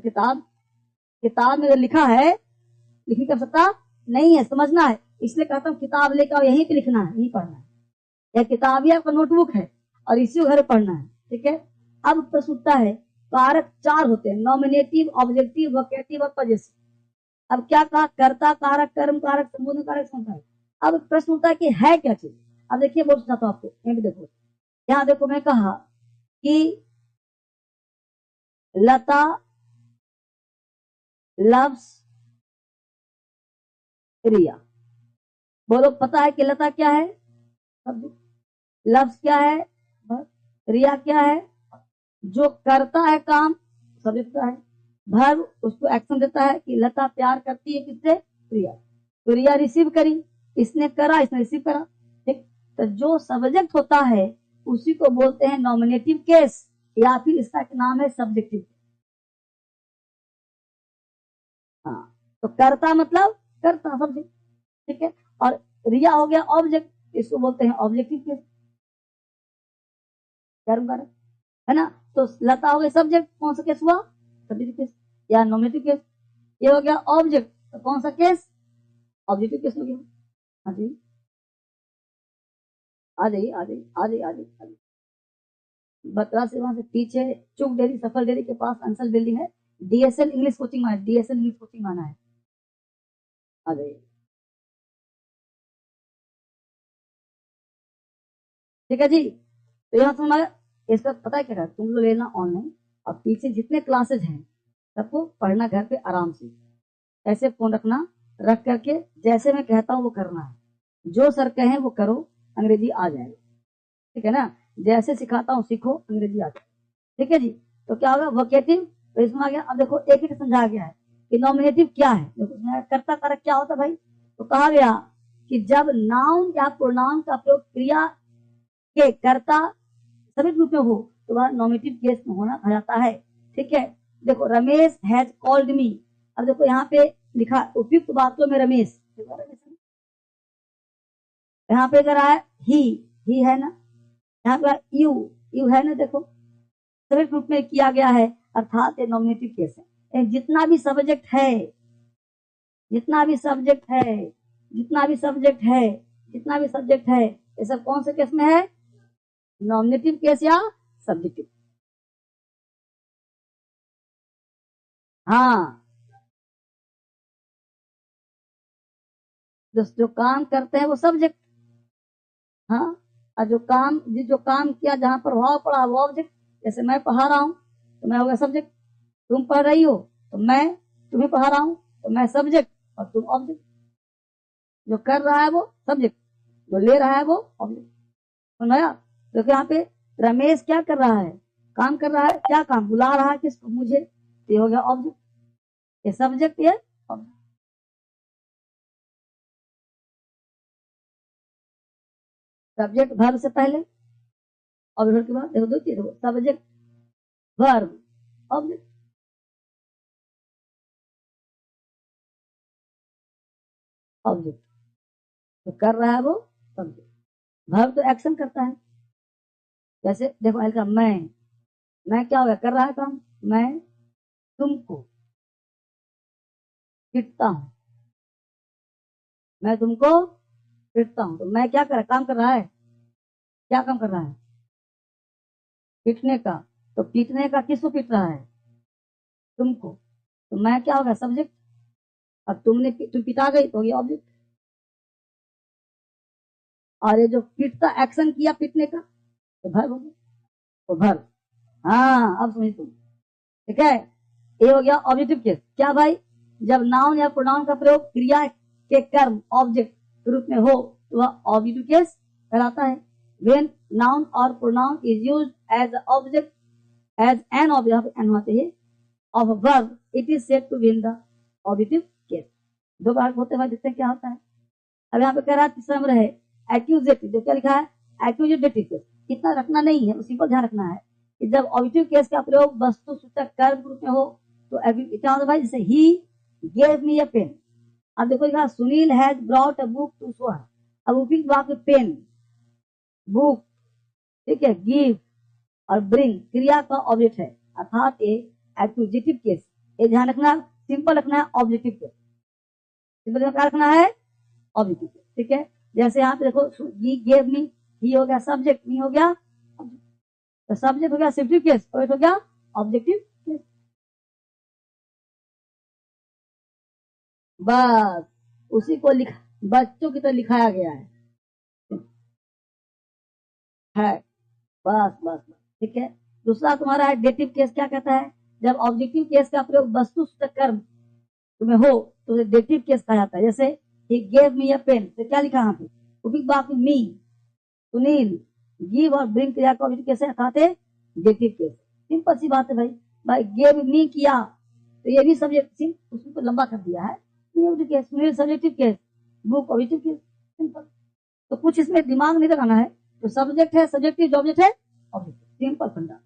किताब, किताब में लिखा है, लिखने का सकता नहीं है, समझना है, इसलिए कहता हूँ किताब लेकर यहीं पे लिखना है, यहीं पढ़ना है। यह किताब ही आपका नोटबुक है और इसी घर पढ़ना है, ठीक है। अब प्रश्न उठता है, कारक 4 होते हैं, नॉमिनेटिव, ऑब्जेक्टिव, वोकेटिव और पजेसिव। अब क्या कहा, कर्ता कारक, कर्म कारक, संबोधन कारक, संख्या। अब प्रश्न उठता है कि है क्या चीज। अब देखिए बोल चाहता हूँ आपको, यहाँ भी देखो, यहाँ देखो मैं कहा कि लता लव्स रिया। बोलो पता है कि लता क्या है, लव्स क्या है, रिया क्या है। जो करता है काम सब्जेक्ट का है, भर्व उसको एक्शन देता है कि लता प्यार करती है किससे, रिया। तो रिया रिसीव करी, इसने करा, इसने रिसीव करा, ठीक। तो जो सब्जेक्ट होता है उसी को बोलते हैं नॉमिनेटिव केस, या फिर इसका नाम है सब्जेक्टिव। हाँ, तो करता मतलब करता सब्जेक्ट, ठीक है। और रिया हो गया ऑब्जेक्ट, इसको बोलते हैं ऑब्जेक्टिव केस, कर्म कारक, है ना। तो लता हो गया सब्जेक्ट, कौन सा केस हुआ, सब्जेक्टिव केस या नॉमिनेटिव केस। ये हो गया ऑब्जेक्ट, तो कौन सा केस, ऑब्जेक्टिव केस हो गया। हाँ जी, आ जाइए आ जाइए आ जाइए आ जाइए। बतरा से वहां से पीछे चुक डेरी, सफल डेरी के पास अंसल बिल्डिंग है, डीएसएल इंग्लिश कोचिंग माना है, डीएसएल इंग्लिश कोचिंग माना है, आ जाइए। ठीक है जी, तो यहाँ तुम्हारा इसका पता है क्या, तुम लोग लेना ऑनलाइन, और पीछे जितने क्लासेज हैं सबको पढ़ना घर पे आराम से, ऐसे फोन रखना, रख करके जैसे मैं कहता हूँ वो करना है, जो सर कहें वो करो, अंग्रेजी आ जाएगा, ठीक है ना। जैसे सिखाता हूँ सीखो, अंग्रेजी आ जाएगा, ठीक है जी। तो क्या होगा, वोकेटिव, तो इसमें आ गया। अब देखो एक एक समझा गया है कि नॉमिनेटिव क्या है, देखो कर्ता कारक क्या होता है भाई। तो कहा गया कि जब नाउन या प्रोनाउन का प्रयोग क्रिया के कर्ता सभी रूप में हो तो वह नॉमिनेटिव केस में होना आ जाता है, ठीक है। देखो रमेश हैज कॉल्ड मी, अब देखो यहाँ पे लिखा उपयुक्त वाक्यों में रमेश, यहाँ पे अगर आए ही है ना, यहाँ पे यू यू है ना, देखो सभी रूप में किया गया है, अर्थात ये नॉमिनेटिव केस है। जितना भी सब्जेक्ट है, जितना भी सब्जेक्ट है, जितना भी सब्जेक्ट है, जितना भी सब्जेक्ट है, ये सब कौन से केस में है, नॉमिनेटिव केस या सब्जेक्टिव। हाँ, जो काम करते हैं वो सब्जेक्ट, हाँ, और जो काम किया जहां प्रभाव पड़ा वो ऑब्जेक्ट। जैसे मैं पढ़ा रहा हूं तो मैं हो गया सब्जेक्ट, तुम पढ़ रही हो तो मैं तुम्हें पढ़ा रहा हूं तो मैं सब्जेक्ट और तुम ऑब्जेक्ट। जो कर रहा है वो सब्जेक्ट, जो ले रहा है वो ऑब्जेक्ट, सुनाया। तो यहाँ पे रमेश क्या कर रहा है, काम कर रहा है, क्या काम, बुला रहा है किसको, मुझे, तो ये हो गया ऑब्जेक्ट, ये सब्जेक्ट, ये ऑब्जेक्ट। सब्जेक्ट वर्ब से पहले, ऑब्जेक्ट के बाद, देखो दो चीज, सब्जेक्ट वर्ब ऑब्जेक्ट। ऑब्जेक्ट तो कर रहा है वो सब्जेक्ट, वर्ब तो एक्शन करता है। जैसे देखो हल्का मैं क्या हो गया, कर रहा है काम, मैं तुमको पिटता हूं, मैं तुमको पिटता हूं, तो मैं क्या कर रहा, काम कर रहा है, क्या काम कर रहा है, पीटने का। तो पीटने का किसको पीट रहा है, तुमको। तो मैं क्या होगा, सब्जेक्ट, और तुम पिटा गई तो ये ऑब्जेक्ट। और ये जो पीटता एक्शन किया पीटने का, तो भर हो गया, तो भर। हाँ अब समझ तुम, ठीक है। ये हो गया ऑब्जेक्टिव केस। क्या भाई, जब नाउन या प्रोनाउन का प्रयोग क्रिया के कर्म ऑब्जेक्ट के रूप में हो तो वह ऑब्जेक्टिव केस कहलाता है। व्हेन नाउन और pronoun is used as object, as an object an होना चाहिए of verb, it is said to be in the objective case. दो बार होते हुए देखते हैं क्या होता है। अब यहाँ पे कह रहा है तीसरा नंबर है एक्यूजेटिव, जो क्या लिखा है, एक्यूजेटिव। इतना रखना नहीं है, सिंपल ध्यान रखना है कि जब ऑब्जेक्टिव केस का प्रयोग वस्तु सूचक कर्म के रूप में हो तो क्या होता है भाई, जैसे he gave me a pen. अब देखो लिखा Sunil has brought a book to show. अब उपयुक्त वाक्य पेन, बुक, ठीक है, गिव और ब्रिंग क्रिया का ऑब्जेक्ट है, अर्थात ये एक्यूजेटिव केस, ये ध्यान रखना, सिंपल रखना है ऑब्जेक्टिव केस। सिंपल क्या रखना है, ऑब्जेक्टिव केस, ठीक है। जैसे यहाँ पे देखो, ही गेव मी, ही हो गया सब्जेक्ट, मी हो गया object। तो सब्जेक्ट हो गया सिंपल केस और हो गया ऑब्जेक्टिव केस। बस उसी को लिखा, बच्चों की तरह लिखाया गया है बस बस बस, ठीक है। दूसरा तुम्हारा है डेटिव केस। क्या कहता है, जब ऑब्जेक्टिव केस का प्रयोग वस्तु सूचक कर्म तुम्हें हो तो डेटिव केस कहा जाता है। जैसे he gave me a pen, तो क्या लिखा यहाँ पे, उपयुक्त वाक्य मी, सुनील, गिव और ब्रिंग क्रिया का ऑब्जेक्टिव केस है, अर्थात डेटिव केस। सिंपल सी बात है भाई, भाई गेव मी किया तो ये भी सब्जेक्ट, उसको तो लंबा कर दिया है, case, Sunil subjective case, book objective case, simple. तो कुछ इसमें दिमाग नहीं लगाना है, जो सब्जेक्ट है सब्जेक्टिव, जो ऑब्जेक्ट है ऑब्जेक्टिव, सिंपल फंडा।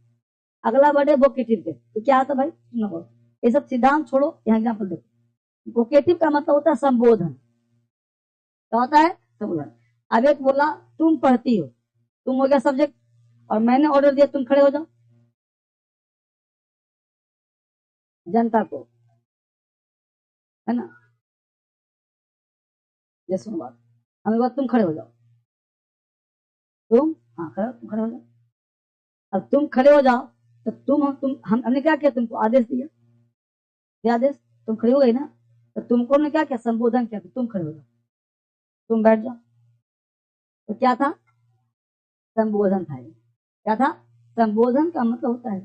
अगला वर्ड है वोकेटिव केस। तो क्या आता है भाई, सुनो, ये सब सिद्धांत छोड़ो, यहाँ एग्जाम्पल देखो। वोकेटिव का मतलब होता है संबोधन। क्या होता है, संबोधन। अब एक बोला तुम पढ़ती हो, तुम हो गया सब्जेक्ट, और मैंने ऑर्डर दिया तुम खड़े हो जाओ, जनता को, है ना। ये सुनो बात, हमें बात तुम खड़े हो जाओ, तुम, हाँ खड़े, तुम खड़े हो जाओ। अब तुम खड़े हो जाओ, तो हमने क्या किया, तुमको आदेश दिया, क्या आदेश, तुम खड़े हो गई ना, तो तुमको हमने क्या किया, संबोधन किया, तुम खड़े हो जाओ, तुम बैठ जाओ। तो क्या था, संबोधन था। क्या था, संबोधन का मतलब होता है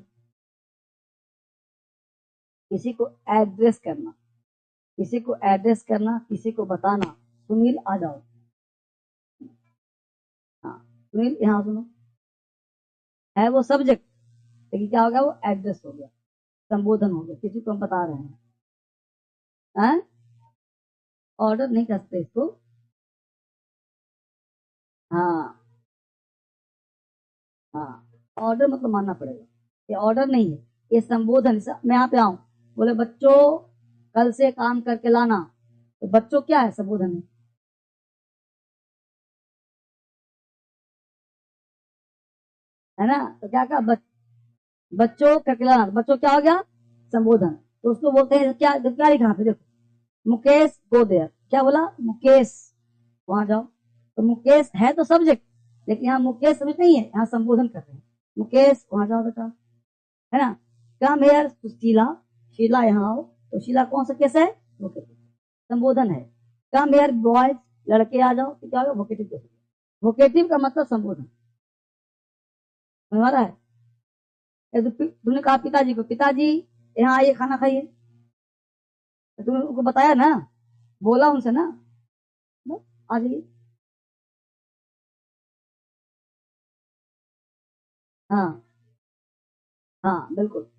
किसी को एड्रेस करना, किसी को एड्रेस करना, किसी को बताना, सुनील आ जाओ, हाँ सुनील यहाँ सुनो, है वो सब्जेक्ट, लेकिन क्या हो गया, वो एड्रेस हो गया, संबोधन हो गया, किसी को हम बता रहे हैं। ऑर्डर नहीं करते इसको, हाँ हाँ, ऑर्डर मतलब मानना पड़ेगा, ये ऑर्डर नहीं है, ये संबोधन। मैं यहाँ पे आऊं, बोले बच्चों कल से काम करके लाना, तो बच्चों क्या है, संबोधन है ना। तो क्या कहा, बच्चों करके लाना, बच्चों क्या हो गया, संबोधन। तो उसको बोलते हैं, क्या क्या लिखा पे देखो, मुकेश गो देयर, क्या बोला, मुकेश वहां जाओ। तो मुकेश है तो सब्जेक्ट, लेकिन यहाँ मुकेश सब्जेक्ट नहीं है, यहाँ संबोधन कर रहे हैं, मुकेश वहां जाओ बेटा, है ना। कम हेयर शीला, शीला यहाँ आओ, तो शीला कौन सा केस है, वोकेटिव, संबोधन है। कम हेयर बॉयज, लड़के आ जाओ, तो क्या होगा, वोकेटिव केस। वोकेटिव का मतलब संबोधन, हमारा है। तुमने कहा पिताजी को, पिताजी यहाँ आइए खाना खाइए, तो तुमने उनको बताया ना, बोला उनसे ना, आ जाइए, हाँ हाँ बिल्कुल।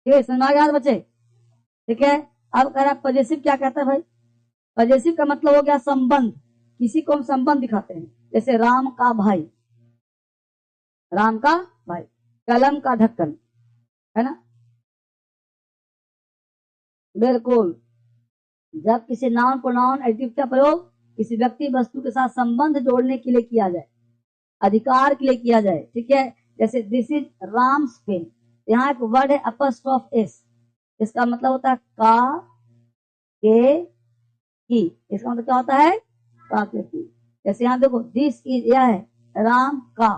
ठीक है, समझ आ गया बच्चे, ठीक है। अब कह रहा पजेसिव, क्या कहता है भाई, पजेसिव का मतलब हो गया संबंध, किसी को हम संबंध दिखाते हैं। जैसे राम का भाई, राम का भाई, कलम का ढक्कन, है ना, बिल्कुल। जब किसी नाउन प्रोनाउन एडजेक्टिव का प्रयोग किसी व्यक्ति वस्तु के साथ संबंध जोड़ने के लिए किया जाए, अधिकार के लिए किया जाए, ठीक है। जैसे दिस इज राम्स पेन, यहाँ एक वर्ड है अपस्ट्रॉफ एस, इसका मतलब होता है का के की, इसका मतलब क्या होता है, का के की। जैसे यहाँ देखो, दिस इज, यह है राम का,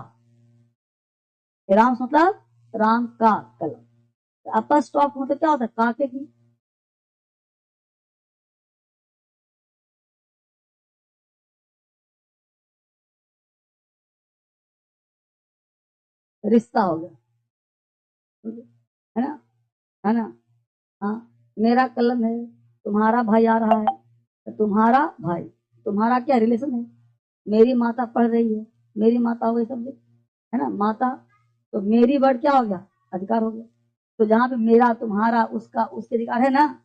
राम मतलब राम का कलम, अपस्ट्रॉफ मतलब क्या होता है, का के की। रिश्ता हो गया, है ना, है ना। हाँ, मेरा कलम है, तुम्हारा भाई आ रहा है, तो तुम्हारा भाई, तुम्हारा क्या रिलेशन है, मेरी माता पढ़ रही है, मेरी माता हो गई सब्जेक्ट, है ना, माता। तो मेरी वर्ड क्या हो गया, अधिकार हो गया। तो जहां पे मेरा, तुम्हारा, उसका, उसके अधिकार है ना,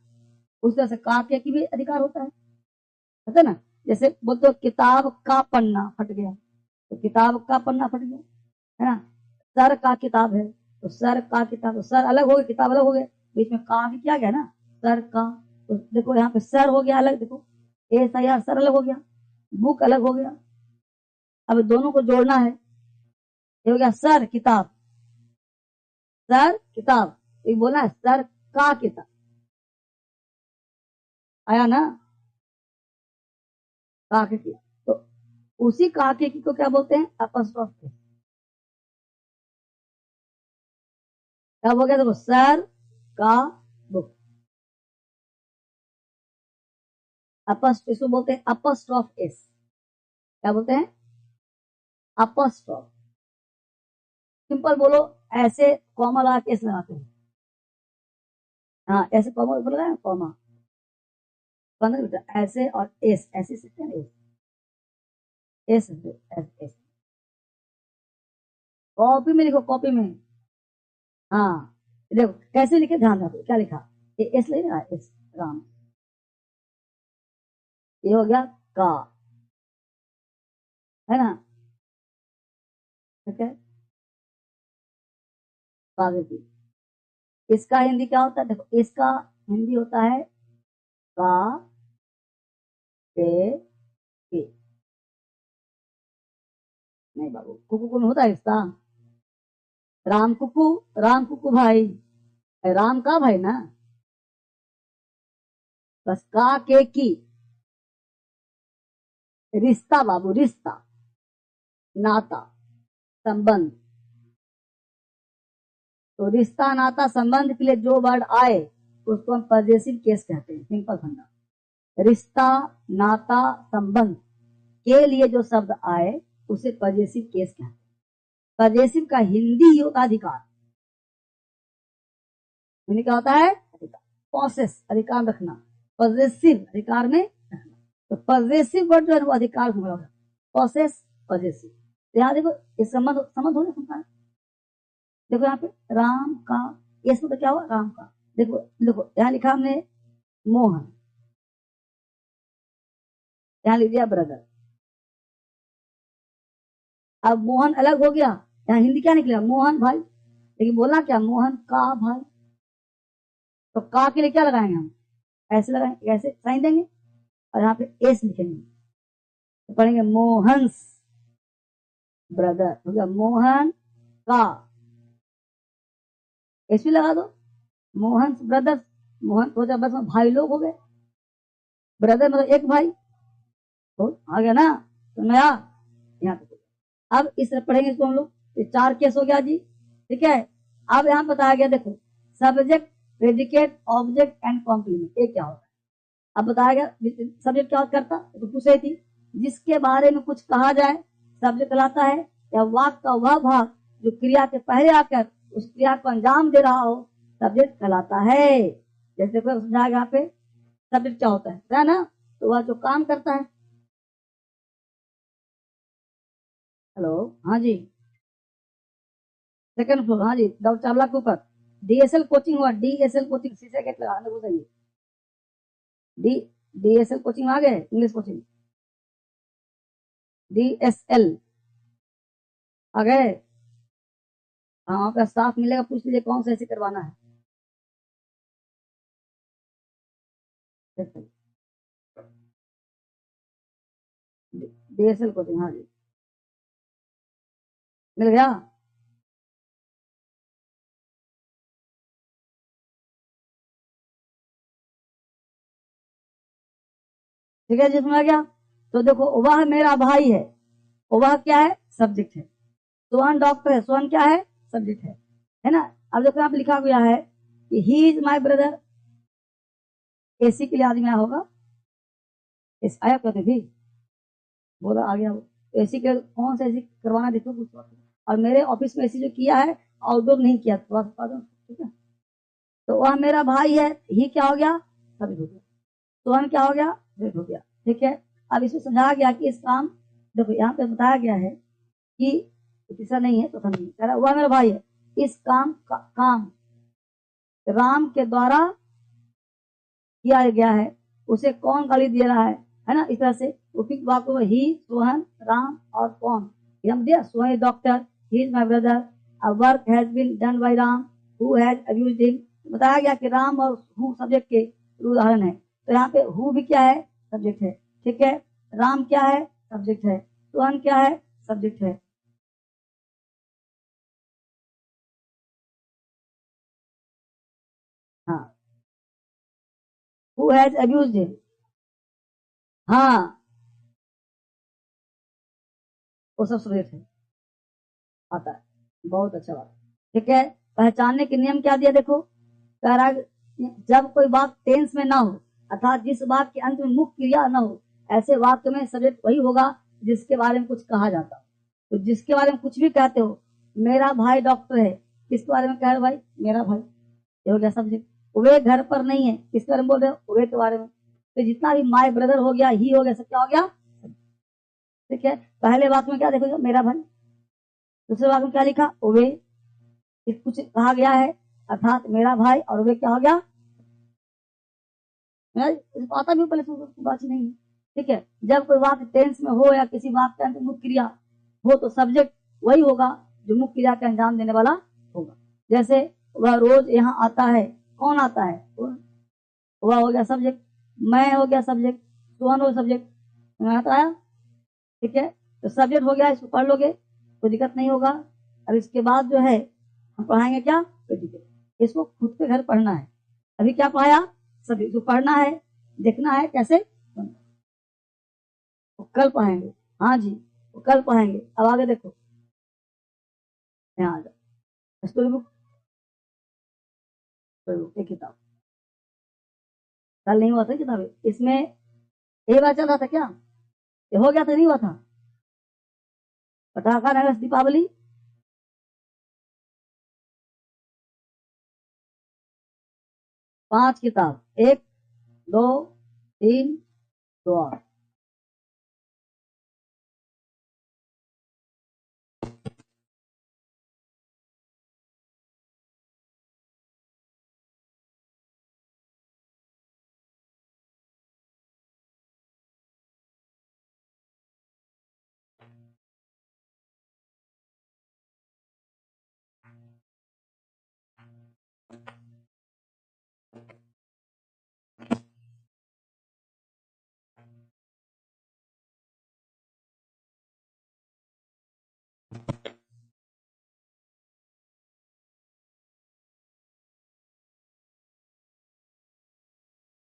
उस तरह से का के की भी अधिकार होता है ना। जैसे बोलते हो किताब का पन्ना फट गया, तो किताब का पन्ना फट गया, है ना। सर का किताब है, तो सर का किताब, तो सर अलग हो गए, किताब अलग हो गए, बीच में का भी क्या गया ना, सर का। तो देखो यहाँ पे सर हो गया अलग, देखो SIR सर अलग हो गया, बुक अलग हो गया। अब दोनों को जोड़ना है, ये हो गया सर किताब, सर किताब, एक बोला है सर का किताब, आया ना, काके की। तो उसी काके की को क्या बोलते हैं, अपस्ट्रॉफ केस। क्या हो गया, देखो सर का बुक, इसको बोलते हैं अपस्ट्रॉफ एस। क्या बोलते हैं, अपस्ट्रॉफ। सिंपल बोलो, ऐसे कॉमा लगा के एस लगाते हैं, हाँ ऐसे कॉमा ऊपर लगाए कॉमा, ऐसे और एस, ऐसे सीखते हैं, S S S S. Copy में लिखो, कॉपी में, हाँ देखो कैसे लिखे, ध्यान रखो क्या लिखा, ये एस लेना, एस राम, ये हो गया का, है ना, ठीक है। काव्य की, इसका हिंदी क्या होता है, देखो इसका हिंदी होता है का के के। नहीं बाबू, कुकू में होता है इसका, राम कुकू, राम कुकू भाई, राम का भाई ना, बस का के की, रिश्ता बाबू, रिश्ता, नाता, संबंध। तो रिश्ता नाता संबंध के लिए जो वर्ड आए उसको हम पजेसिव केस कहते हैं, सिंपल फंडा। रिश्ता नाता संबंध के लिए जो शब्द आए उसे पजेसिव केस कहते हैं। पजेसिव का हिंदी होता अधिकार, हिंदी क्या होता है, पॉसेस अधिकार रखना, पजेसिव अधिकार में रखना। तो पजेसिव वर्ड जो है वो अधिकार में होगा, पॉसेस पजेसिव। यहाँ देखो इस संबंध संबंध हो गया, देखो यहाँ पे राम का, इसमें तो क्या हुआ, राम का। देखो देखो यहाँ लिखा हमने मोहन, यहाँ लिख दिया ब्रदर। अब मोहन अलग हो गया, यहाँ हिंदी क्या निकलेगा, मोहन भाई, लेकिन बोलना क्या, मोहन का भाई। तो का के लिए क्या लगाएंगे हम, ऐसे लगाएंगे, ऐसे साइन देंगे और यहाँ पे एस लिखेंगे, तो पढ़ेंगे मोहन्स ब्रदर, हो गया मोहन का, एस भी लगा दो, मोहन ब्रदर्स, मोहन हो जाए बस भाई लोग हो गए, ब्रदर मतलब एक भाई, तो आ गया ना, तो नया यहाँ पे। अब इस तरह पढ़ेंगे इसको हम लोग, ये 4 केस हो गया जी, ठीक है। अब यहाँ बताया गया, देखो subject, predicate, object and complement, ये क्या होता है। अब बताया गया सब्जेक्ट क्या करता, तो पूछ रही थी, जिसके बारे में कुछ कहा जाए सब्जेक्ट कहलाता है, या वाक्य का वह भाग जो क्रिया के पहले आकर उस क्रिया को अंजाम दे रहा हो सब्जेक्ट कहलाता है। जैसे कोई समझा यहाँ पे सब्जेक्ट क्या होता है ना, तो वह जो काम करता है। हेलो, हाँ जी, सेकंड फ्लोर, हाँ जी, डॉक्टर चावला के ऊपर। DSL कोचिंग हुआ, DSL कोचिंग, शीशे गेट लगा वो सही, डी DSL कोचिंग आ गए, इंग्लिश कोचिंग, DSL आ गए, हाँ आपका स्टाफ मिलेगा, पूछ लीजिए कौन सा ऐसे करवाना है। DSL कोचिंग, हाँ जी, मिल गया। ठीक है, जिसमें आ गया। तो देखो वह मेरा भाई है, वह क्या है, सब्जेक्ट है। सोहन डॉक्टर है, सोहन क्या है, सब्जेक्ट है ना। अब देखो यहाँ पे लिखा गया है कि he is my brother, AC के लिए आदमी आया होगा, इस आया कहते भी, बोला आ गया वो, एसी के कौन सा एसी करवाना देखो कुछ, और मेरे ऑफिस में एसी जो किया है आउटडोर नहीं किया, थोड़ा सा, ठीक है। तो वह मेरा भाई है, ही क्या हो गया, सब्जेक्ट हो गया, सोहन क्या हो गया, सब्जेक्ट हो गया, ठीक है। अब इसमें समझाया गया कि इस काम, देखो यहाँ पे बताया गया है कि तीसरा नहीं है, चौथा नहीं है। कह रहा वह मेरा भाई है, इस काम राम के द्वारा किया गया है, उसे कौन गाली दे रहा है ना। इस तरह से उपयुक्त वाक्य में ही, सोहन, राम और कौन, हम दिया Sohan doctor, he is my brother, a work has been done by Ram, who has abused him. बताया गया कि राम और हु सब्जेक्ट के उदाहरण है। तो यहाँ पे हु भी क्या है, सब्जेक्ट है, ठीक है। राम क्या है, सब्जेक्ट है। सोहन क्या है, सब्जेक्ट है। हाँ, हु हैज अब्यूज्ड हिम, हाँ वो सब सब्जेक्ट है, आता है। बहुत अच्छा बात, ठीक है। पहचानने के नियम क्या दिया देखो, कह रहा है, जब कोई वाक्य टेंस में ना हो, अर्थात जिस वाक्य के अंत में मुख्य क्रिया ना हो, ऐसे वाक्य में सब्जेक्ट वही होगा जिसके बारे में कुछ कहा जाता हो। तो जिसके बारे में कुछ भी कहते हो, मेरा भाई डॉक्टर है, किसके बारे में कह रहे भाई, मेरा भाई, ये हो गया सब्जेक्ट। वे घर पर नहीं है, किसके बारे में बोल रहे हो, वे के बारे में। तो जितना भी माय ब्रदर हो गया, ही हो गया, सब क्या हो गया, ठीक है। पहले वाक्य में क्या देखो, मेरा भाई, दूसरे वाक्य में क्या लिखा, वे, कुछ कहा गया है, अर्थात मेरा भाई, और वे क्या हो गया, आता भी पहले बात नहीं है, ठीक है। जब कोई वाक्य टेंस में हो या किसी वाक्य के अंत मुख्य क्रिया हो, तो सब्जेक्ट वही होगा जो मुख्य क्रिया का अंजाम देने वाला होगा। जैसे वह रोज यहाँ आता है, कौन आता है, वह हो गया सब्जेक्ट, मैं हो गया सब्जेक्ट, सोहन हो सब्जेक्ट, आता आया, ठीक है। तो सब्जेक्ट हो गया, इसको पढ़ लोगे कोई दिक्कत नहीं होगा। अब इसके बाद जो है हम पढ़ाएंगे क्या, इसको खुद के घर पढ़ना है। अभी क्या पढ़ाया, सभी जो पढ़ना है, देखना है कैसे, वो कल पढ़ाएंगे। हाँ जी, वो कल पढ़ाएंगे। अब आगे देखो, यहाँ आ जाओ, स्टोरी बुक, एक किताब कल नहीं हुआ था, किताब इसमें एक बार चल रहा था क्या, ये हो गया था, नहीं हुआ था, पटाखा नगस दीपावली, 5 किताब, 1 2 3 2 और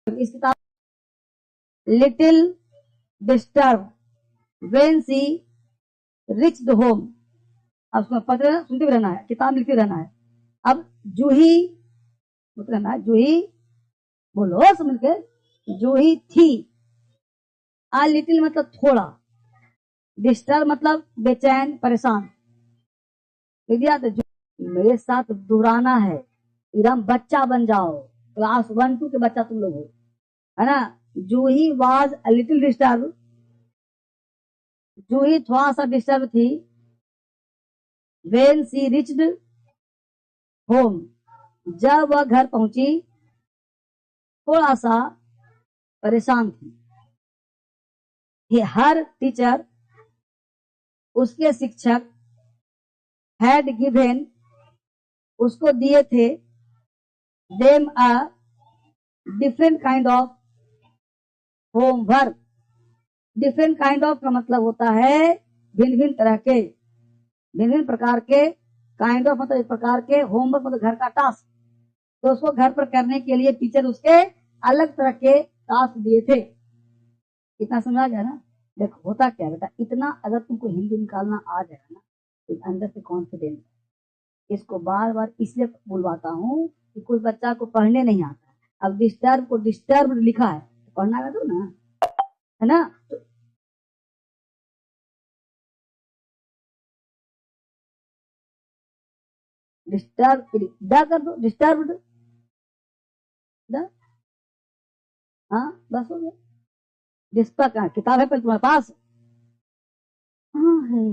इस किताब little disturb when she reach the home. अब उसमें पढ़ते रहना, सुनते भी रहना है, किताब लिखते रहना है। अब जूही, रहना है, जूही बोलो समझ के, जूही थी, आ लिटिल मतलब थोड़ा, डिस्टर्ब मतलब बेचैन परेशान, दिया तो मेरे साथ दोहराना है, एकदम बच्चा बन जाओ, क्लास 1 2 के बच्चा तुम लोग हो, है ना। जूही वाज अ लिटिल डिस्टर्ब, जूही थोड़ा सा डिस्टर्ब थी, वेन सी रिच्ड होम, जब वह घर पहुंची थोड़ा सा परेशान थी। हर टीचर, उसके शिक्षक, हैड गिवन, उसको दिए थे, them a different kind of homework. Different kind of का मतलब होता है भिन्न भिन्न तरह के, भिन्न भिन्न प्रकार के, काइंड ऑफ मतलब इस प्रकार के, होमवर्क मतलब घर का टास्क। तो उसको घर पर करने के लिए टीचर उसके अलग तरह के टास्क दिए थे। इतना समझा गया ना। देखो होता क्या बेटा, इतना अगर तुमको हिंदी निकालना आ जाएगा ना, तो अंदर से कॉन्फिडेंस, इसको बार बार इसलिए बुलवाता हूँ कि कोई बच्चा को पढ़ने नहीं आता। अब डिस्टर्ब को डिस्टर्ब लिखा है, तो पढ़ना है तो ना, है ना। डिस्टर्ब ड कर दो, डिस्टर्ब, हाँ बस हो गया। जिसका किताब है पर तुम्हारे पास, हाँ है,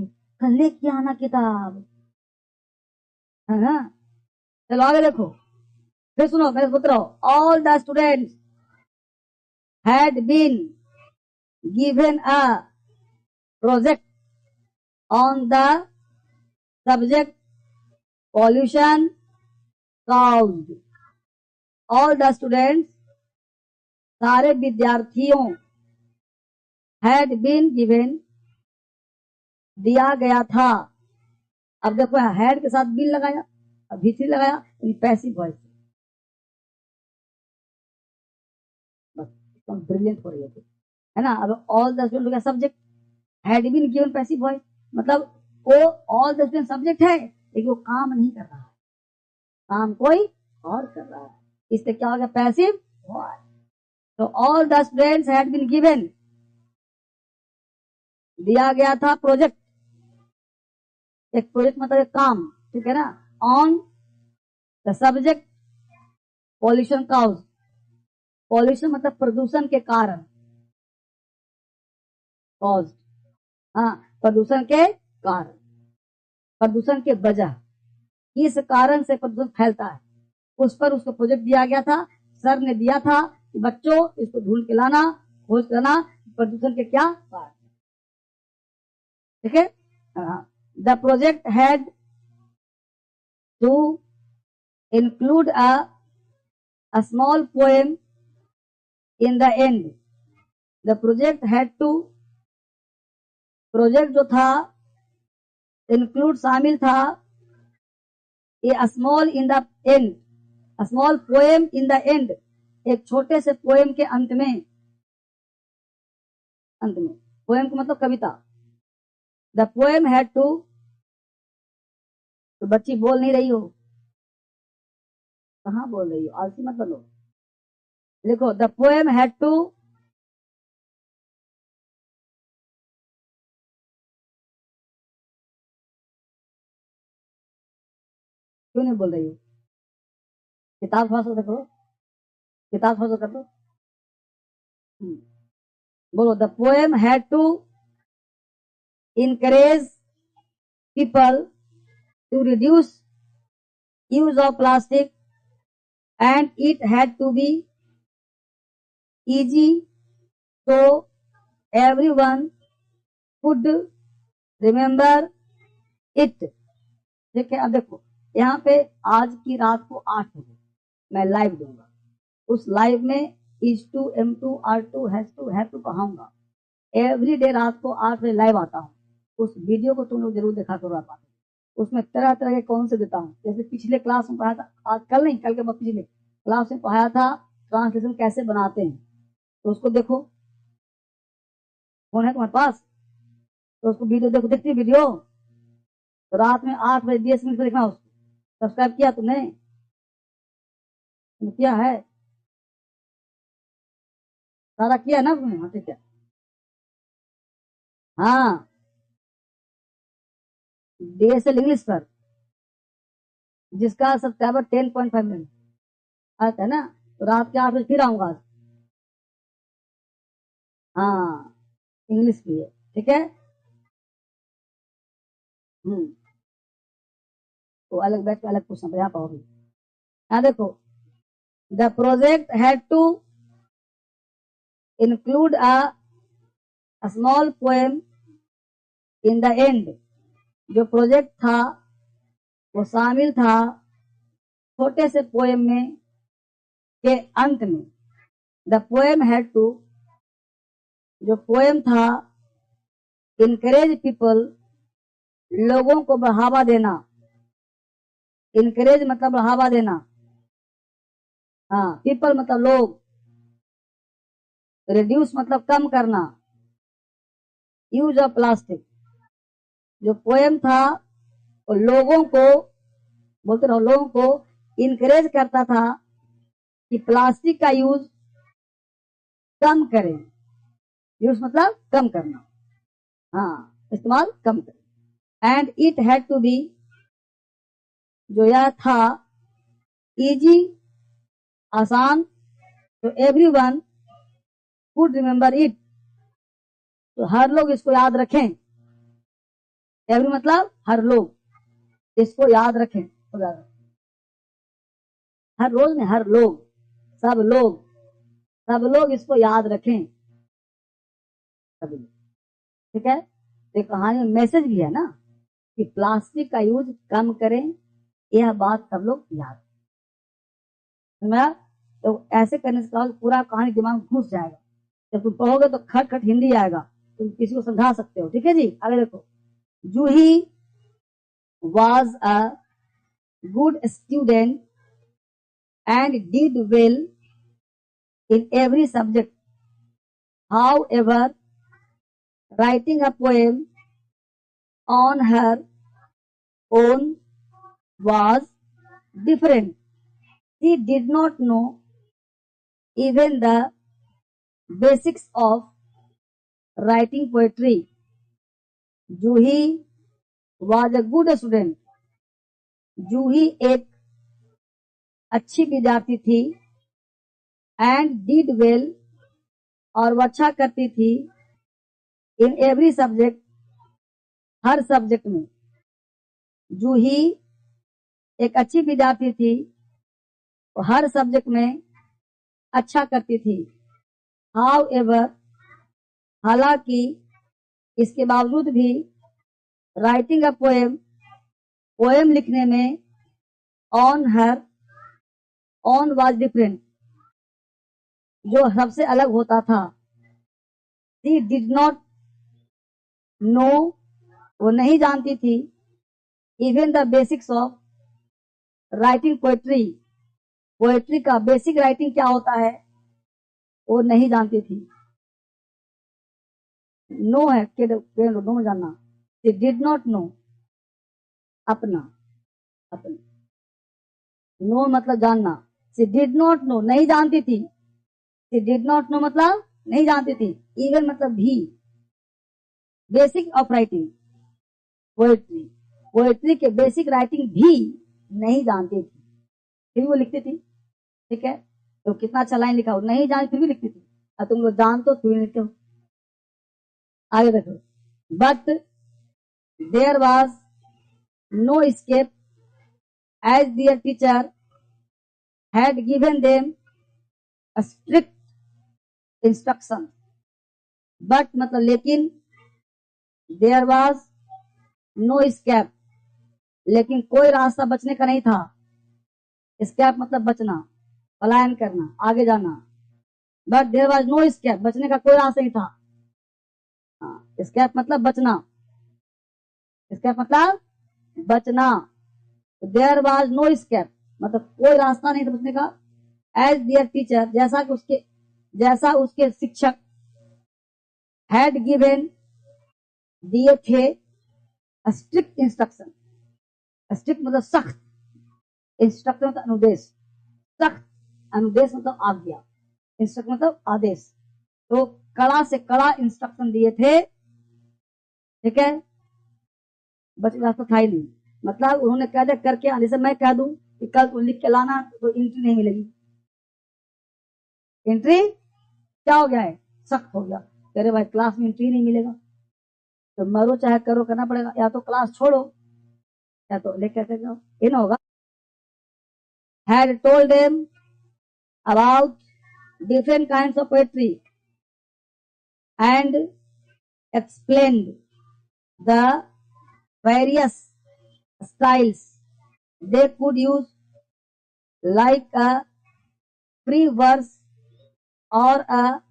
कल लेके आना किताब, है ना। चलो आगे देखो, फिर सुनो, मेरे पुत्र, all the students had been given a project on the subject pollution caused. All the students, सारे विद्यार्थियों, हैड बीन गिवन, दिया गया था। अब देखो हैड के साथ बीन लगाया, अब भी लगाया, पैसिव वॉइस, बस ब्रिलियंट हो रही है ना। अब ऑल द स्टूडेंट का subject, had been given passive voice, मतलब वो ऑल द स्टूडेंट सब्जेक्ट है लेकिन वो काम नहीं कर रहा है, काम कोई और कर रहा है, इससे क्या हो गया, पैसिव वॉइस। तो all the students had been given, दिया गया था प्रोजेक्ट, एक प्रोजेक्ट मतलब एक काम, ठीक है ना, on the subject pollution cause, pollution मतलब प्रदूषण के कारण, कॉज, हाँ प्रदूषण के कारण, प्रदूषण के वजह, किस कारण से प्रदूषण फैलता है, उस पर उसको प्रोजेक्ट दिया गया था। सर ने दिया था कि बच्चों इसको ढूंढ के लाना, खोज करना, प्रदूषण के क्या कारण, ठीक है। The project had to include a small poem in the end. The project had to, project जो था इंक्लूड शामिल था, a small in the end, small poem in the end, एक छोटे से पोएम के अंत में, अंत में, पोएम का मतलब कविता। द पोएम हैड टू, तो बच्ची बोल नहीं रही हो, कहाँ बोल रही हो, आलसी मत बनो, लिखो द पोएम हैड टू, क्यों नहीं बोल रही हो, किताब थोड़ा सा देखो, किताब थोड़ा सा कर दो, बोलो the poem had to encourage people to reduce use of plastic and it had to be easy so everyone could remember it, ठीक है। अब देखो यहाँ पे आज की रात को 8 बजे मैं लाइव दूंगा, उस लाइव में is to am to are to has to have to पढ़ाऊंगा, एवरी डे रात को 8 बजे लाइव आता हूँ, उस वीडियो को तुम लोग जरूर देखा करो आप, उसमें तरह तरह के कौन से देता हूँ, जैसे पिछले क्लास में पढ़ाया था, आज कल नहीं कल के बाद पिछले क्लास में पढ़ाया था ट्रांसलेशन कैसे बनाते हैं, तो उसको देखो, फोन है तुम्हारे पास तो उसको वीडियो देखो, देखती वीडियो, तो रात में 8 बजे 10 मिनट देखना, उसको सब्सक्राइब किया तुमने, किया है, सारा किया ना तुमने, हाँ ठीक है, हाँ DSL इंग्लिश पर, जिसका सब्सक्राइबर 10.5 मिलियन आता है ना, तो रात के 8 बजे फिर आऊंगा, हाँ इंग्लिश की है, ठीक है। तो अलग बैठ के अलग पूछना, यहाँ पाओगे, यहाँ देखो the project had to include a small poem in the end, जो प्रोजेक्ट था वो शामिल था छोटे से पोएम में के अंत में, द पोएम हैड टू, जो पोएम था, इनकरेज पीपल, लोगों को बढ़ावा देना, इनकरेज मतलब बढ़ावा देना, हाँ पीपल मतलब लोग, रिड्यूस मतलब कम करना, यूज ऑफ प्लास्टिक, जो पोएम था वो लोगों को, बोलते रहो, लोगों को इनकरेज करता था कि प्लास्टिक का यूज कम करें, यूज मतलब कम करना, हाँ इस्तेमाल कम करें, and it had to be, जो यह था, इजी आसान, तो एवरीवन कुड रिमेम्बर इट, तो हर लोग इसको याद रखें, एवरी मतलब हर लोग, इसको याद रखें, तो याद रखें। हर रोज में हर लोग, सब लोग, सब लोग इसको याद रखें, सभी लोग। ठीक है, तो कहानी में मैसेज भी है ना कि प्लास्टिक का यूज कम करें, यह बात सब लोग याद रखें। तो ऐसे करने से पूरा कहानी दिमाग में घुस जाएगा। जब तुम पढ़ोगे तो खट खट हिंदी आएगा, तुम किसी को समझा सकते हो। ठीक है जी, आगे देखो। जूही was a good student and did well in every subject. However, writing a poem on her own was different. She did not know even the basics of writing poetry. Juhi was a good student. जूही एक अच्छी विद्यार्थी थी, and did well, और वो अच्छा करती थी, in every subject, her subject में। जूही एक अच्छी विद्यार्थी थी, वो हर सब्जेक्ट में अच्छा करती थी। हाउ एवर, हालांकि, इसके बावजूद भी, राइटिंग अ पोएम, पोएम लिखने में, on her, on was different, जो सबसे अलग होता था। शी डिड नॉट नो, वो नहीं जानती थी, even the basics of writing poetry, poetry का बेसिक राइटिंग क्या होता है वो नहीं जानती थी। नो है नो में जानना। शी डिड नॉट नो, अपना, अपना, नो मतलब जानना। शी डिड नॉट नो, नहीं जानती थी। शी डिड नॉट नो मतलब नहीं जानती थी, इवन मतलब भी, basic of writing poetry, poetry के बेसिक राइटिंग भी नहीं जानती थी, फिर वो लिखती थी। ठीक है, तो कितना अच्छा लाइन लिखा हो, नहीं जानती फिर भी लिखती थी, और तुम लोग जानते हो फिर भी लिखते हो। आगे देखो। But there was no escape as their teacher had given them a strict instruction. But मतलब लेकिन, there was no escape, लेकिन कोई रास्ता बचने का नहीं था। escape मतलब बचना, पलायन करना, आगे जाना। But there was no escape, बचने का कोई रास्ता नहीं था। escape मतलब बचना, escape मतलब बचना। देयर वाज नो escape मतलब कोई रास्ता नहीं था बचने का। एज देयर टीचर, जैसा उसके शिक्षक, हैड गिवन, दिए थे, स्ट्रिक्ट इंस्ट्रक्शन, स्ट्रिक्ट मतलब सख्त, इंस्ट्रक्शन मतलब अनुदेश, सख्त अनुदेश मतलब आज्ञा, इंस्ट्रक्शन मतलब आदेश। तो कड़ा से कड़ा इंस्ट्रक्शन दिए थे। ठीक है, बचने रास्ता था ही नहीं। मतलब उन्होंने कह दिया करके, जैसे मैं कह दूं कि कल तुम लिख के लाना, तो एंट्री नहीं मिलेगी। एंट्री क्या हो गया है, सख्त हो गया। अरे भाई क्लास में एंट्री नहीं मिलेगा, तो मरो चाहे करो, करना पड़ेगा, या तो क्लास छोड़ो या तो लेकर के जाओ, ये ना होगा। had told them about different kinds of poetry and explained the various styles they could use, like a free verse or a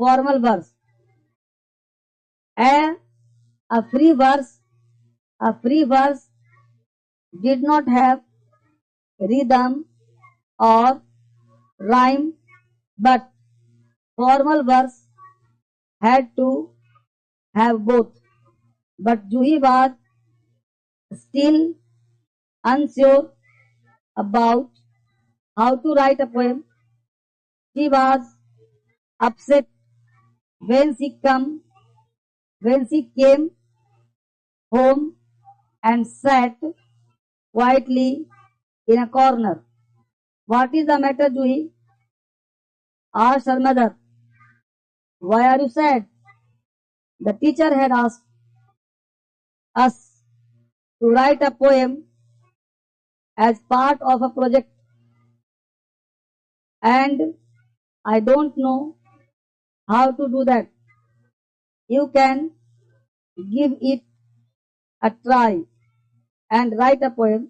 formal verse. A free verse did not have rhythm or rhyme, but formal verse had to have both. But Juhi was still unsure about how to write a poem. She was upset when she came home and sat quietly in a corner. What is the matter, Juhi? Asked her mother. Why are you sad? The teacher had asked. us to write a poem as part of a project, and I don't know how to do that. You can give it a try and write a poem,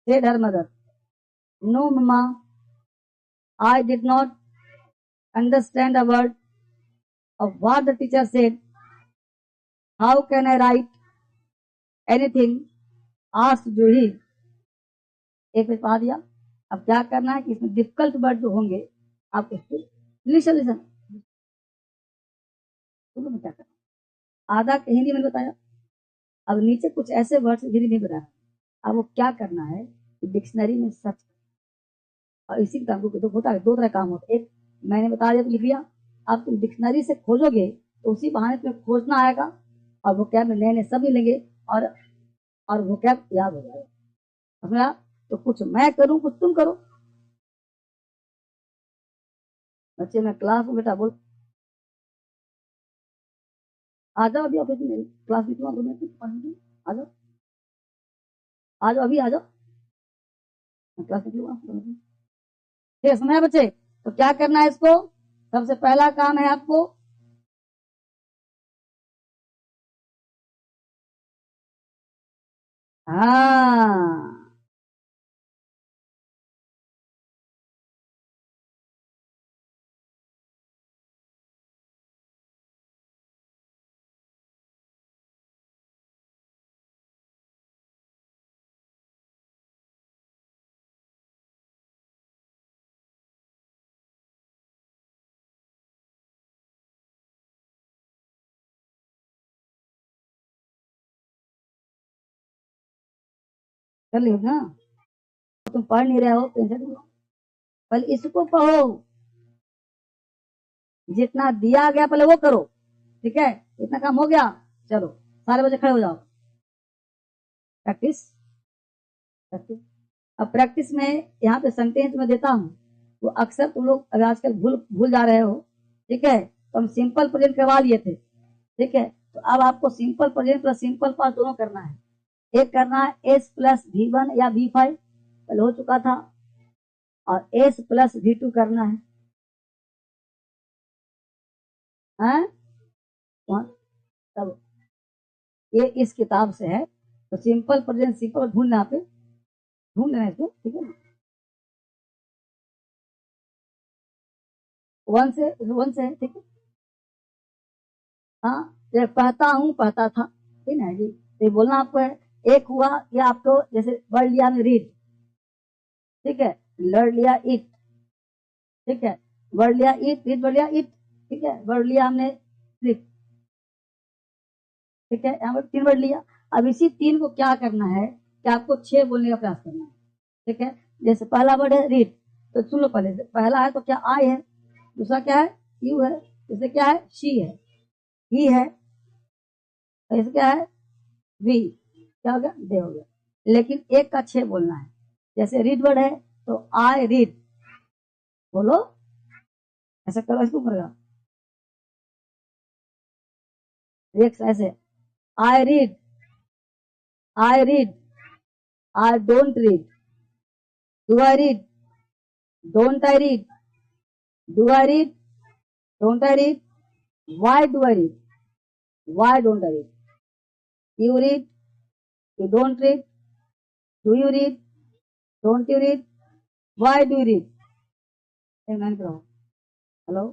said her mother. No, Mama, I did not understand a word of what the teacher said. How can I write anything? asked Juhi. एक page पढ़ा दिया। अब क्या करना है कि इसमें difficult word जो होंगे आप उसको लिसन लिसन में क्या करना। आधा हिंदी में बताया, अब नीचे कुछ ऐसे वर्ड हिंदी नहीं बताया। अब वो क्या करना है कि डिक्शनरी में सर्च, और इसी काम को तो होता है, दो तरह काम होता है। एक मैंने बता दिया तो लिख लिया, अब तुम डिक्शनरी से खोजोगे तो उसी बहाने तुम्हें खोजना आएगा और वो कैब में नए नए सब मिलेंगे और वो कैब याद हो जाएगा। समझा? तो कुछ मैं करूं कुछ तुम करो। बच्चे मैं क्लास में बेटा बोल आ जाओ, अभी ऑफिस में क्लास में आ जाओ, आ जाओ, अभी आ जाओ, मैं क्लास निकलूंगा। ठीक समय बच्चे, तो क्या करना है इसको? सबसे पहला काम है आपको हाँ कर लियो ना, तुम पढ़ नहीं रहे हो टेंशन, पहले इसको पढ़ो, जितना दिया गया पहले वो करो। ठीक है, इतना काम हो गया, चलो सारे बच्चे खड़े हो जाओ। Practice practice. अब प्रैक्टिस में यहाँ पे सेंटेंस में देता हूँ, वो अक्सर तुम लोग अगर आजकल भूल भूल जा रहे हो। ठीक है, तो हम सिंपल प्रेजेंट करवा लिए थे। ठीक है, तो अब आपको simple present plus simple past दोनों करना है। एक करना है एस प्लस V1 या V5, पहले हो चुका था, और एस प्लस V2 करना है। हैं? तब ये इस किताब से है, तो सिंपल प्रेजेंट सिंपल ढूंढना पे ढूंढ लेना इसको। ठीक है, वन से है। ठीक है, हाँ, ये पढ़ता हूँ पढ़ता था, ठीक है जी, तो ये बोलना आपको है। एक हुआ कि आपको जैसे वर्ड लिया हमने रीड, ठीक है, लर्ड लिया इट, ठीक है, वर्ड लिया इट, रीड वर्ड लिया इट, ठीक है, वर्ड लिया हमने स्लिप, ठीक है, यहाँ पर 3 वर्ड लिया। अब इसी 3 को क्या करना है कि आपको 6 बोलने का प्रयास करना है। ठीक है, जैसे पहला वर्ड है रीड, तो सुन लो पहले से, पहला है तो क्या आई है, दूसरा क्या है यू है, जैसे क्या है शी है, ही है, ऐसे क्या है वी, क्या हो गया दे हो गया। लेकिन एक का 6 बोलना है। जैसे रीड वर्ड है तो आई रीड, बोलो ऐसा करो, इसको करेगा ऐसे, I read, I read, I don't read, do I read, don't I read, do I read, don't I read, why do I read, why don't I read, you read, you don't read, do you read, don't you read, why do you read. Hello,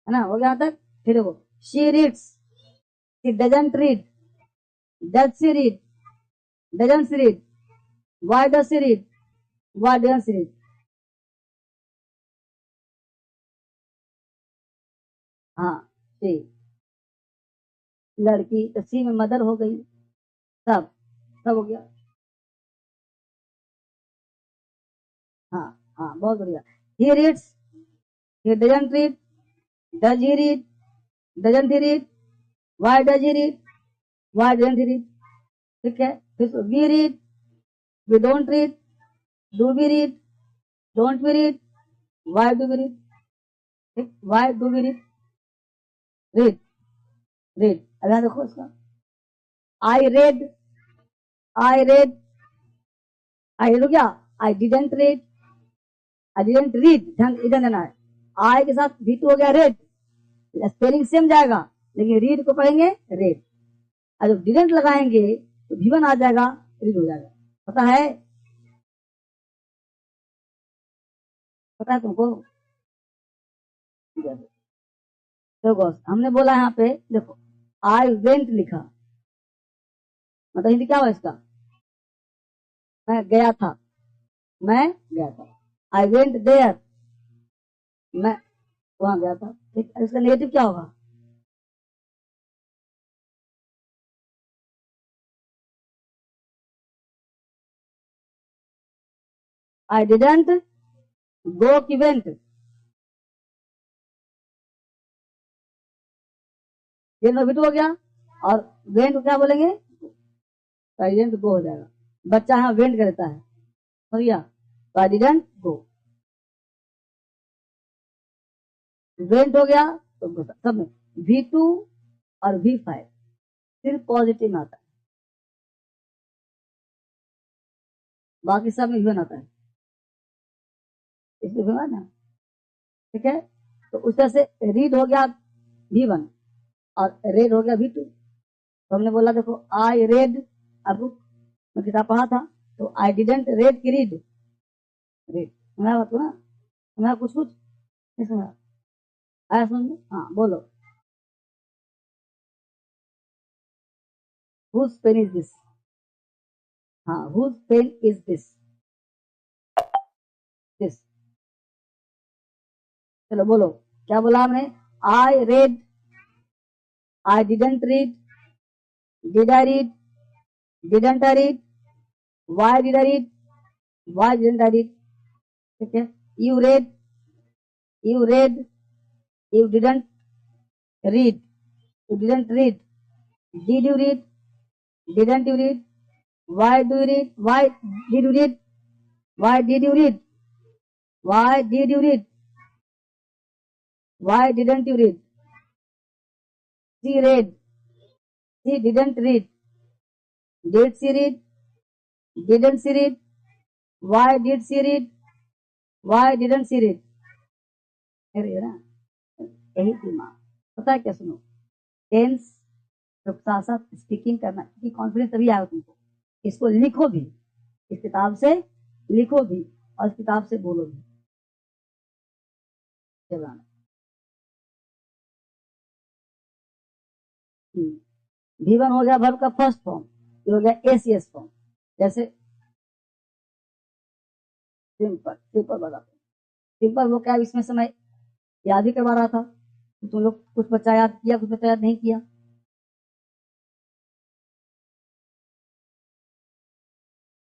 है ना, हो गया तक। फिर देखो, she reads, she doesn't read, does she read, doesn't she read, why does she read, why doesn't she read. हाँ, she, लड़की, तो सी में मदर हो गई, सब सब हो गया। हाँ हाँ, बहुत बढ़िया। He reads, he doesn't read, does he read, doesn't he read, why does he read, why doesn't he read. ठीक है, फिर we read, we don't read, do we read, don't we read, why do we read, ठीक, why do we read, read, read, अब यहाँ देखो इसका, I read, I read, I read हो गया, I didn't read, I didn't read, ध्यान इधर देना है। आई के साथ भी तो हो गया रेड, स्पेलिंग सेम जाएगा, लेकिन रीड को पढ़ेंगे रेड। और जब डिडेंट लगाएंगे तो भी1 आ जाएगा, रीड हो जाएगा। पता है, पता है तुमको? देखो हमने बोला यहाँ पे, देखो आई वेंट लिखा, मतलब हिंदी क्या हुआ इसका, मैं गया था, मैं गया था। आई वेंट देयर, मैं वहां गया था। ठीक, इसका नेगेटिव क्या होगा? आई डिडेंट गो की वेंट, ये नो हो गया। और वेंट को क्या बोलेंगे? आई डिडेंट गो हो जाएगा। बच्चा यहाँ वेंट करता है, हो गया, तो आई डिडेंट गो, वेंट हो गया। तो सब में V2 और V5 सिर्फ पॉजिटिव में आता है, बाकी सब में V1 आता है, इसलिए हुआ ना। ठीक है, तो उस तरह से रीड हो गया V1 और रेड हो गया V2। तो हमने बोला देखो आई रेड, अब मैं किताब पढ़ा था, तो आई डिडेंट रेड की रीड, रीड सुना बात ना, सुना कुछ कुछ नहीं सुना, आया सुन, हाँ बोलो। हुज पेन इज दिस, हाँ whose pen is this, this, चलो बोलो, क्या बोला हमने? I read, I didn't read, did I read, didn't I read, why did I read, why didn't I read. ठीक है, you read, you read, you didn't read, you didn't read, did you read, didn't you read, why do you read, why did you read, why did you read, why did you read, why didn't you read, she read, she didn't read, did she read, didn't she read, why did she read, why didn't she read। अरे ना, यही दिमाग, पता है क्या, सुनो, tense के साथ साथ स्पीकिंग करना, क्योंकि कॉन्फिडेंस तभी आएगा तुमको। इसको लिखो भी, इस किताब से लिखो भी और इस किताब से बोलो भी। V1 हो गया वर्ब का फर्स्ट फॉर्म, ये हो गया एसीएस फॉर्म। जैसे सिंपल, सिंपल बताते हैं, सिंपल वो क्या, इसमें समय याद ही करवा रहा था, तुम लोग कुछ बच्चा याद किया, कुछ बच्चा याद नहीं किया।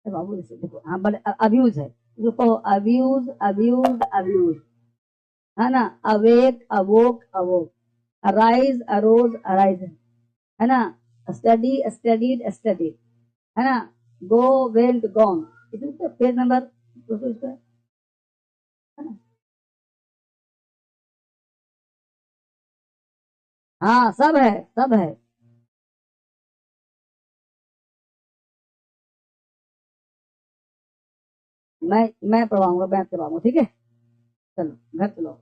बाबू जैसे देखो, हाँ बट अब्यूज है, जो कहो अब्यूज, अब्यूज, अब्यूज, है ना, awake, awoke, awoke, arise, arose, arise, है ना, स्टडी, स्टडीड, स्टडीड, है ना, go, went, gone. Page number 200 इस पे, है ना, हाँ सब है, सब है। मैं पढ़वाऊंगा, मैं करवाऊंगा, ठीक है, चलो घर चलो।